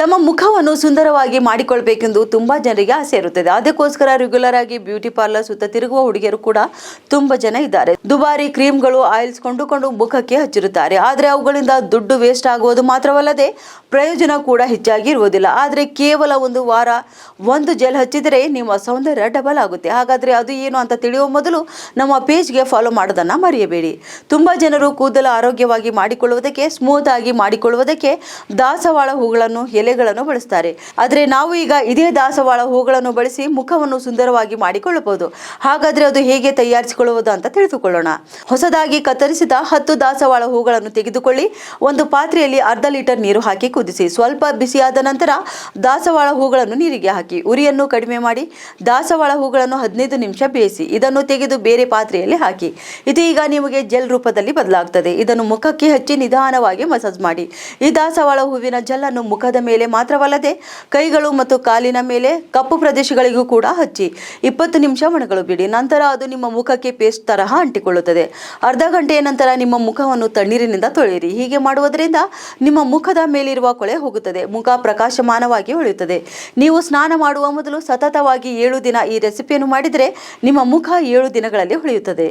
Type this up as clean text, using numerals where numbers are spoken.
ತಮ್ಮ ಮುಖವನ್ನು ಸುಂದರವಾಗಿ ಮಾಡಿಕೊಳ್ಳಬೇಕೆಂದು ತುಂಬಾ ಜನರಿಗೆ ಆಸೆ ಇರುತ್ತದೆ. ಅದಕ್ಕೋಸ್ಕರ ರೆಗ್ಯುಲರ್ ಆಗಿ ಬ್ಯೂಟಿ ಪಾರ್ಲರ್ ಸುತ್ತ ತಿರುಗುವ ಹುಡುಗಿಯರು ಕೂಡ ತುಂಬಾ ಜನ ಇದ್ದಾರೆ. ದುಬಾರಿ ಕ್ರೀಮ್ಗಳು, ಆಯಿಲ್ಸ್ ಕೊಂಡುಕೊಂಡು ಮುಖಕ್ಕೆ ಹಚ್ಚಿರುತ್ತಾರೆ. ಆದರೆ ಅವುಗಳಿಂದ ದುಡ್ಡು ವೇಸ್ಟ್ ಆಗುವುದು ಮಾತ್ರವಲ್ಲದೆ ಪ್ರಯೋಜನ ಕೂಡ ಹೆಚ್ಚಾಗಿ ಇರುವುದಿಲ್ಲ. ಆದರೆ ಕೇವಲ ಒಂದು ವಾರ ಒಂದು ಜೆಲ್ ಹಚ್ಚಿದರೆ ನಿಮ್ಮ ಸೌಂದರ್ಯ ಡಬಲ್ ಆಗುತ್ತೆ. ಹಾಗಾದರೆ ಅದು ಏನು ಅಂತ ತಿಳಿಯುವ ಮೊದಲು ನಮ್ಮ ಪೇಜ್ಗೆ ಫಾಲೋ ಮಾಡೋದನ್ನು ಮರೆಯಬೇಡಿ. ತುಂಬಾ ಜನರು ಕೂದಲು ಆರೋಗ್ಯವಾಗಿ ಮಾಡಿಕೊಳ್ಳುವುದಕ್ಕೆ, ಸ್ಮೂತ್ ಆಗಿ ಮಾಡಿಕೊಳ್ಳುವುದಕ್ಕೆ ದಾಸವಾಳ ಹೂಗಳನ್ನು, ಎಲೆಗಳನ್ನು ಬಳಸ್ತಾರೆ. ಆದರೆ ನಾವು ಈಗ ಇದೇ ದಾಸವಾಳ ಹೂಗಳನ್ನು ಬಳಸಿ ಮುಖವನ್ನು ಸುಂದರವಾಗಿ ಮಾಡಿಕೊಳ್ಳಬಹುದು. ಹಾಗಾದರೆ ಅದು ಹೇಗೆ ತಯಾರಿಸಿಕೊಳ್ಳುವುದು ಅಂತ ತಿಳಿದುಕೊಳ್ಳೋಣ. ಹೊಸದಾಗಿ ಕತ್ತರಿಸಿದ 10 ದಾಸವಾಳ ಹೂಗಳನ್ನು ತೆಗೆದುಕೊಳ್ಳಿ. ಒಂದು ಪಾತ್ರೆಯಲ್ಲಿ ಅರ್ಧ ಲೀಟರ್ ನೀರು ಹಾಕಿ ಕುದಿಸಿ. ಸ್ವಲ್ಪ ಬಿಸಿಯಾದ ನಂತರ ದಾಸವಾಳ ಹೂಗಳನ್ನು ನೀರಿಗೆ ಹಾಕಿ ಉರಿಯನ್ನು ಕಡಿಮೆ ಮಾಡಿ ದಾಸವಾಳ ಹೂಗಳನ್ನು 15 ನಿಮಿಷ ಬೇಯಿಸಿ. ಇದನ್ನು ತೆಗೆದು ಬೇರೆ ಪಾತ್ರೆಯಲ್ಲಿ ಹಾಕಿ. ಇದು ಈಗ ನಿಮಗೆ ಜೆಲ್ ರೂಪದಲ್ಲಿ ಬದಲಾಗುತ್ತದೆ. ಇದನ್ನು ಮುಖಕ್ಕೆ ಹಚ್ಚಿ ನಿಧಾನವಾಗಿ ಮಸಾಜ್ ಮಾಡಿ. ಈ ದಾಸವಾಳ ಹೂವಿನ ಜೆಲ್ಲನ್ನು ಮುಖದ ಮೇಲೆ ಮಾತ್ರವಲ್ಲದೆ ಕೈಗಳು ಮತ್ತು ಕಾಲಿನ ಮೇಲೆ, ಕಪ್ಪು ಪ್ರದೇಶಗಳಿಗೂ ಕೂಡ ಹಚ್ಚಿ 20 ನಿಮಿಷ ಒಣಗಲು ಬಿಡಿ. ನಂತರ ಅದು ನಿಮ್ಮ ಮುಖಕ್ಕೆ ಪೇಸ್ಟ್ ತರಹ ಅಂಟಿಕೊಳ್ಳುತ್ತದೆ. ಅರ್ಧ ಗಂಟೆಯ ನಂತರ ನಿಮ್ಮ ಮುಖವನ್ನು ತಣ್ಣೀರಿನಿಂದ ತೊಳೆಯಿರಿ. ಹೀಗೆ ಮಾಡುವುದರಿಂದ ನಿಮ್ಮ ಮುಖದ ಮೇಲಿರುವ ಕೊಳೆ ಹೋಗುತ್ತದೆ, ಮುಖ ಪ್ರಕಾಶಮಾನವಾಗಿ ಹೊಳೆಯುತ್ತದೆ. ನೀವು ಸ್ನಾನ ಮಾಡುವ ಮೊದಲು ಸತತವಾಗಿ 7 ದಿನ ಈ ರೆಸಿಪಿಯನ್ನು ಮಾಡಿದರೆ ನಿಮ್ಮ ಮುಖ 7 ದಿನಗಳಲ್ಲಿ ಹೊಳೆಯುತ್ತದೆ.